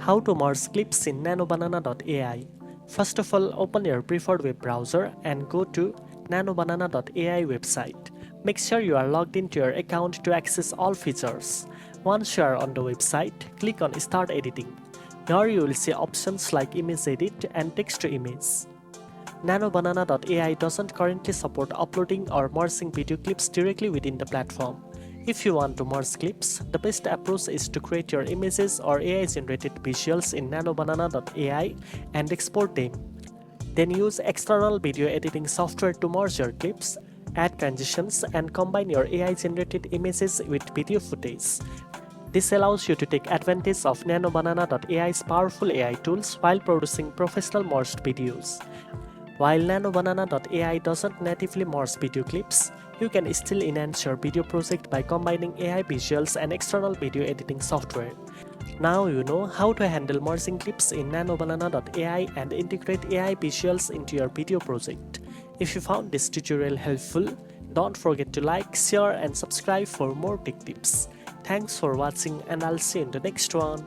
How to merge clips in NanoBanana.ai. First of all, open your preferred web browser and go to NanoBanana.ai website. Make sure you are logged into your account to access all features. Once you are on the website, click on Start Editing. Here you will see options like Image Edit and Text to Image. NanoBanana.ai doesn't currently support uploading or merging video clips directly within the platform. If you want to merge clips, the best approach is to create your images or AI-generated visuals in NanoBanana.ai and export them. Then use external video editing software to merge your clips, add transitions, and combine your AI-generated images with video footage. This allows you to take advantage of NanoBanana.ai's powerful AI tools while producing professional merged videos. While NanoBanana.ai doesn't natively merge video clips, you can still enhance your video project by combining AI visuals and external video editing software. Now you know how to handle merging clips in NanoBanana.ai and integrate AI visuals into your video project. If you found this tutorial helpful, don't forget to like, share and subscribe for more tech tips. Thanks for watching and I'll see you in the next one.